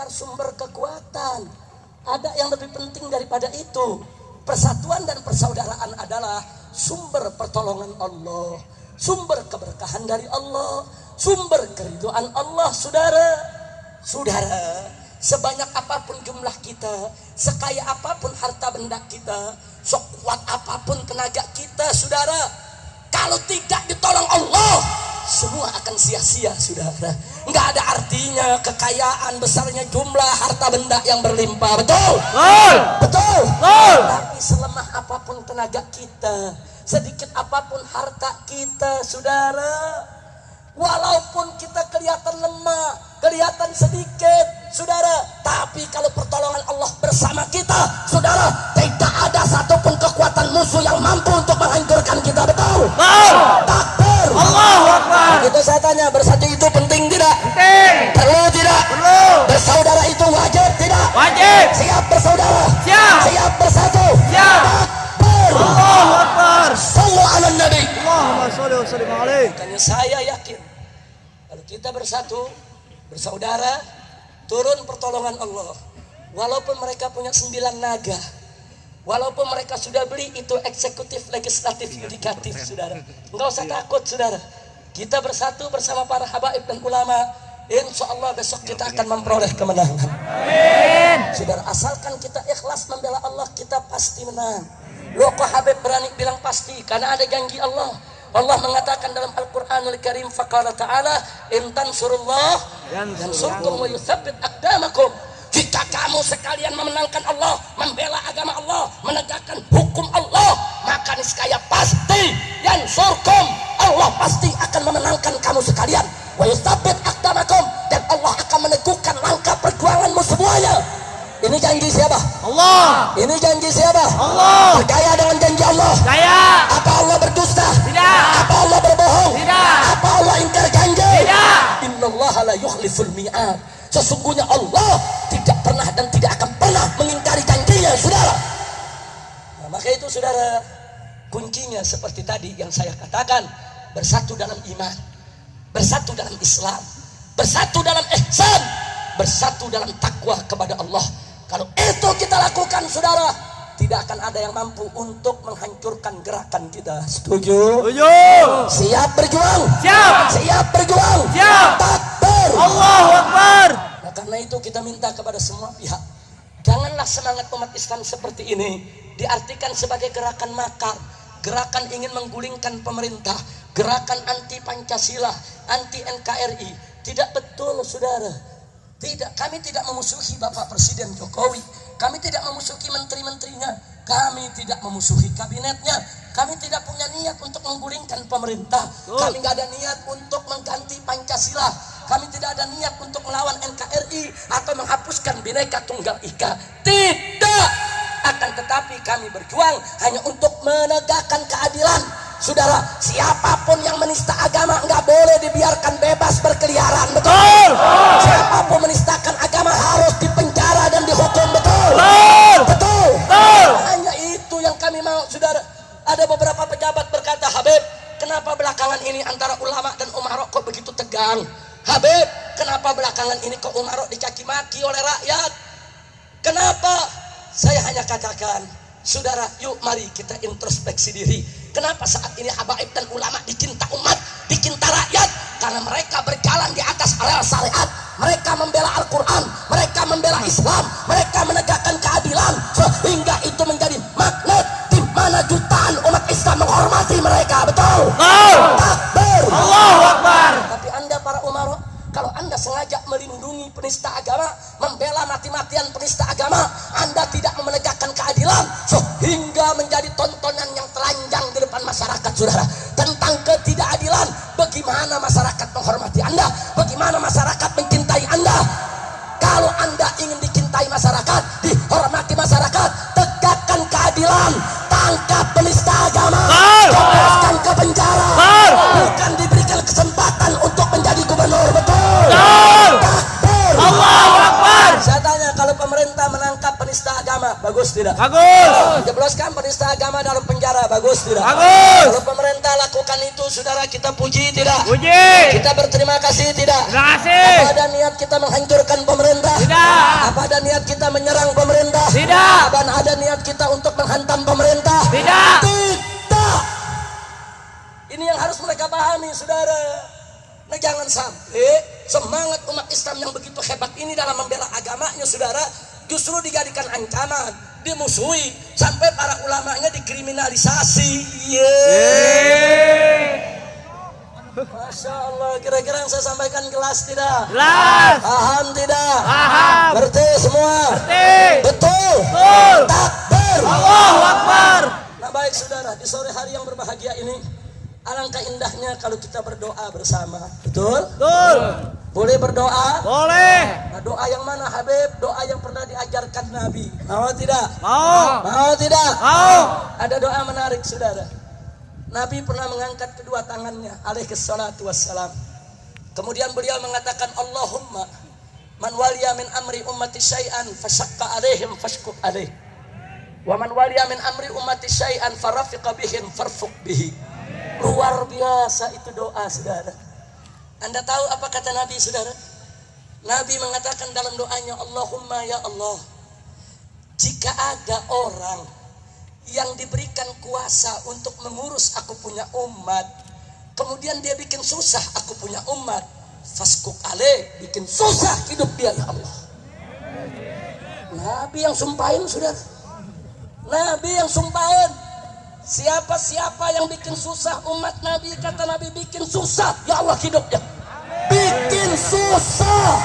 sekedar sumber kekuatan. Ada yang lebih penting daripada itu. Persatuan dan persaudaraan adalah sumber pertolongan Allah, sumber keberkahan dari Allah, sumber keridhaan Allah. Saudara, sebanyak apapun jumlah kita, sekaya apapun harta benda kita, sekuat apapun tenaga kita, saudara, kalau tidak ditolong Allah, semua akan sia-sia, saudara. Nggak ada artinya kekayaan besarnya jumlah harta benda yang berlimpah. Betul? Betul. Tapi selemah apapun tenaga kita, sedikit apapun harta kita, saudara, walaupun kita kelihatan lemah, kelihatan sedikit, saudara, tapi kalau pertolongan Allah bersama kita, saudara, tidak ada satupun kekuatan musuh yang mampu untuk menghancurkan kita. Betul? Takbir. Allahu Akbar. Itu saya tanya, bersatu itu penting tidak? Penting. Perlu tidak? Perlu. Bersaudara itu wajib tidak? Wajib. Siap bersaudara? Siap. Siap bersatu? Siap. Takbir. Allahu Akbar. Sallu ala Nabi. Allahumma sholli wa sallim alaihi. Makanya saya yakin kalau kita bersatu, bersaudara, turun pertolongan Allah. Walaupun mereka punya 9 naga, walaupun mereka sudah beli itu eksekutif, legislatif, yudikatif, saudara, enggak usah takut, saudara. Kita bersatu bersama para habaib dan ulama, insya Allah besok kita akan memperoleh kemenangan. Amin. Saudara, asalkan kita ikhlas membela Allah, kita pasti menang. Loh kok Habib berani bilang pasti? Karena ada janji Allah. Allah mengatakan dalam Al-Quranul Karim, faqala ta'ala, in tansurullah yansurkum wa yutsabbit aqdamakum. Jika kamu sekalian memenangkan Allah, membela agama Allah, menegakkan hukum Allah, maka niscaya pasti yansurkum, Allah pasti akan memenangkan kamu sekalian. Wa yutsabbit aqdamakum, dan Allah akan meneguhkan langkah perjuanganmu semuanya. Ini janji siapa? Allah. Ini janji siapa? Allah. Percaya dengan janji Allah? Percaya. Apa Allah berdusta? Tidak. Apa Allah berbohong? Tidak. Apa Allah ingkar janji? Tidak. Innallaha la yukhliful mi'ad. Sesungguhnya Allah tidak pernah dan tidak akan pernah mengingkari janjinya, saudara. Nah, maka itu, saudara, kuncinya seperti tadi yang saya katakan, bersatu dalam iman, bersatu dalam Islam, bersatu dalam ihsan, bersatu dalam takwa kepada Allah. Kalau itu kita lakukan, saudara, tidak akan ada yang mampu untuk menghancurkan gerakan kita. Setuju? Setuju. Siap berjuang? Siap. Siap berjuang? Siap. Takbir. Allahu Akbar. Nah, karena itu kita minta kepada semua pihak, janganlah semangat umat Islam seperti ini diartikan sebagai gerakan makar, gerakan ingin menggulingkan pemerintah, gerakan anti Pancasila, anti NKRI. Tidak betul, saudara. Tidak, kami tidak memusuhi Bapak Presiden Jokowi, kami tidak memusuhi menteri-menterinya, kami tidak memusuhi kabinetnya, kami tidak punya niat untuk menggulingkan pemerintah, kami nggak ada niat untuk mengganti Pancasila, kami tidak ada niat untuk melawan NKRI atau menghapuskan Bhinneka Tunggal Ika. Tidak, akan tetapi kami berjuang hanya untuk menegakkan keadilan. Saudara, siapapun yang menista agama nggak boleh dibiarkan bebas berkeliaran. Betul? Siapapun menistakan agama harus dipenjara dan dihukum. Betul? Betul? Hanya itu yang kami mau, saudara. Ada beberapa pejabat berkata, Habib, kenapa belakangan ini antara ulama dan umarok kok begitu tegang? Habib, kenapa belakangan ini kok umarok dicaci maki oleh rakyat? Kenapa? Saya hanya katakan, saudara, yuk mari kita introspeksi diri. Kenapa saat ini habaib dan ulama dicinta umat, dicinta rakyat? Karena mereka berjalan di atas rel syariat. Mereka membela Al-Quran, mereka membela Islam, mereka menegakkan keadilan, sehingga itu menjadi magnet di mana jutaan umat Islam menghormati mereka. Betul? Takbir. Allahu Akbar. Tapi Anda para umarok, kalau Anda sengaja melindungi penista agama, membela mati-matian penista agama, Anda tidak menegakkan keadilan, sehingga menjadi tontonan yang telanjang di depan masyarakat, saudara, tentang ketidakadilan. Bagaimana masyarakat menghormati Anda? Bagaimana masyarakat mencintai Anda? Kalau Anda ingin dicintai masyarakat, dihormati masyarakat, tegakkan keadilan, tangkap penista agama, jebloskan ke penjara, bukan diberikan kesempatan untuk menjadi gubernur. Betul? Takbir. Allahu Akbar. Saya tanya, kalau pemerintah menangkap penista agama, bagus tidak? Bagus. Jebloskan penista agama dalam penjara, bagus tidak? Bagus. Kalau pemerintah lakukan itu, saudara, kita puji tidak? Puji. Kita berterima kasih tidak? Terima kasih. Apa ada niat kita menghancurkan pemerintah? Tidak. niat kita menyerang pemerintah? Tidak. Kapan ada niat kita untuk menghantam pemerintah? Tidak. Tidak. Ini yang harus mereka pahami, saudara. Nah, jangan sampai semangat umat Islam yang begitu hebat ini dalam membela agamanya, saudara, justru dijadikan ancaman, dimusuhi, sampai para ulamanya dikriminalisasi. Masya Allah, kira-kira yang saya sampaikan jelas tidak? Jelas. Paham tidak? Paham. Ngerti semua? Ngerti. Betul? Betul. Takbir. Allahu Akbar. Nah, baik saudara, di sore hari yang berbahagia ini, alangkah indahnya kalau kita berdoa bersama. Betul? Betul. Boleh berdoa? Boleh. Nah, doa yang mana, Habib? Doa yang pernah diajarkan Nabi. Mau tidak? Mau. Mau tidak? Mau. Ada doa menarik, saudara. Nabi pernah mengangkat kedua tangannya, alaihi salatu wassalam. Kemudian beliau mengatakan, Allahumma man waliya min amri ummati syai'an fasyaqqa alaihim fashquq alaih. Wa man waliya min amri ummati syai'an farafiqa bihim farfuq bihi. Luar biasa itu doa, saudara. Anda tahu apa kata Nabi, saudara? Nabi mengatakan dalam doanya, Allahumma ya Allah, jika ada orang yang diberikan kuasa untuk mengurus aku punya umat, kemudian dia bikin susah aku punya umat, faskuk alaih, bikin susah hidup dia, ya Allah. Nabi yang sumpahin, saudara. Nabi yang sumpahin. Siapa yang bikin susah umat Nabi, kata Nabi, bikin susah, ya Allah hidupnya. Bikin susah.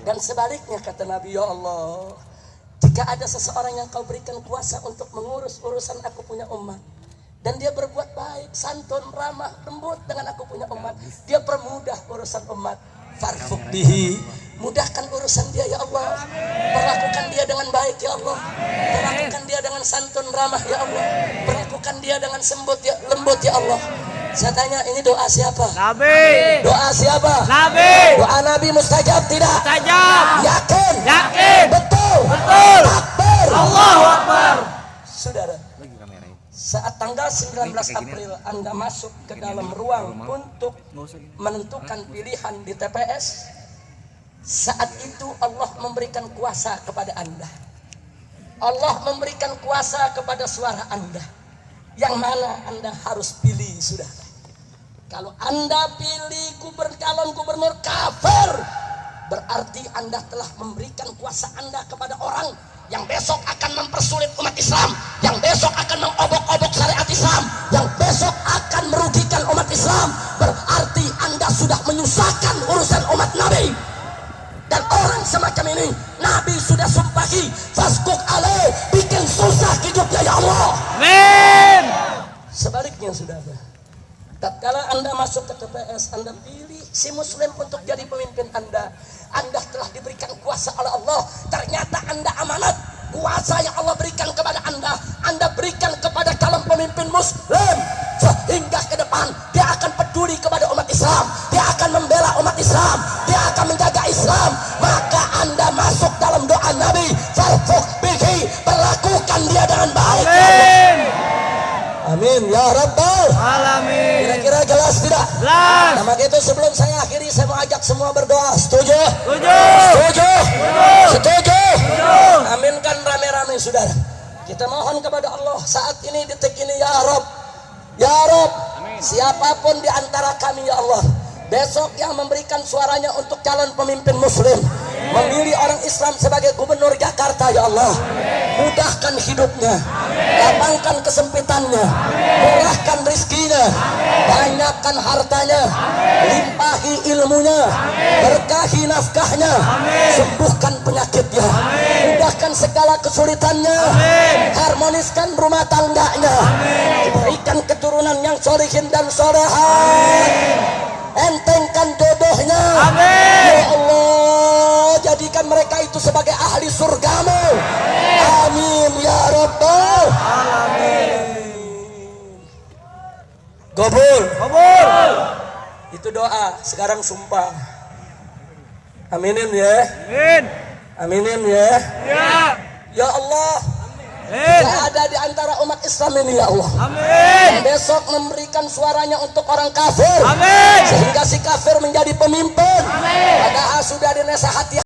Dan sebaliknya kata Nabi, ya Allah, jika ada seseorang yang kau berikan kuasa untuk mengurus urusan aku punya umat, dan dia berbuat baik, santun, ramah, lembut dengan aku punya umat, dia permudah urusan umat, farfuq bihi, mudahkan urusan dia, ya Allah. Perlakukan dia dengan baik, ya Allah. Perlakukan dia dengan santun, ramah, ya Allah. Perlakukan dia dengan lembut, ya Allah. Saya tanya, ini doa siapa? Nabi. Doa siapa? Nabi. Doa Nabi mustajab tidak? Mustajab. Yakin? Yakin. Betul? Betul. Takbir. Allahu Akbar. Saudara, saat tanggal 19 April Anda masuk ke dalam ruang untuk menentukan pilihan di TPS, saat itu Allah memberikan kuasa kepada Anda. Allah memberikan kuasa kepada suara Anda. Yang mana Anda harus pilih, saudara. Kalau Anda pilih calon gubernur kafir, berarti Anda telah memberikan kuasa Anda kepada orang yang besok akan mempersulit umat Islam, yang besok akan mengobok-obok syariat Islam, yang besok akan merugikan umat Islam. Berarti Anda sudah menyusahkan urusan umat Nabi. Dan orang semacam ini Nabi sudah sumpahi, faskuk alaih, bikin susah hidupnya, ya Allah. Amin. Sebaliknya, saudara, tatkala Anda masuk ke TPS, Anda pilih si muslim untuk jadi pemimpin Anda, Anda telah diberikan kuasa oleh Allah. Ternyata Anda amanat, kuasa yang Allah berikan kepada Anda berikan kepada calon pemimpin muslim, sehingga ke depan dia akan peduli kepada umat Islam, dia akan membela umat Islam, dia akan menjaga Islam. Maka Anda masuk dalam doa Nabi, farfuq bihi, perlakukan dia dengan baik. Amin. Amin ya Rabbal Alamin. Kira-kira jelas tidak? Jelas. Nah, maka itu sebelum saya akhiri, saya mau ajak semua berdoa. Setuju? Setuju. Setuju? Setuju? Setuju. Aminkan rame-rame, saudara. Kita mohon kepada Allah saat ini, detik ini, ya Rabb, ya Rabb, siapapun di antara kami, ya Allah, besok yang memberikan suaranya untuk calon pemimpin muslim, memilih orang Islam sebagai gubernur Jakarta, ya Allah, mudahkan hidupnya, lapangkan kesempitannya, murahkan rizkinya, banyakkan hartanya, limpahi ilmunya, berkahi nafkahnya, sembuhkan penyakitnya, mudahkan segala kesulitannya, harmoniskan rumah tangganya, berikan keturunan yang solihin dan solehat, entengkan jodohnya. Amin. Ya Allah, jadikan mereka itu sebagai ahli surgamu. Amin ya Rabbal Alamin. Gobul. Kabul. Itu doa, sekarang sumpah. Aminin ya. Amin. Aminin ya. Ya. Ya Allah, Amin. jika ada di antara umat Islam ini, ya Allah, Amin. yang besok memberikan suaranya untuk orang kafir, Amin. sehingga si kafir menjadi pemimpin, padahal sudah dinasihati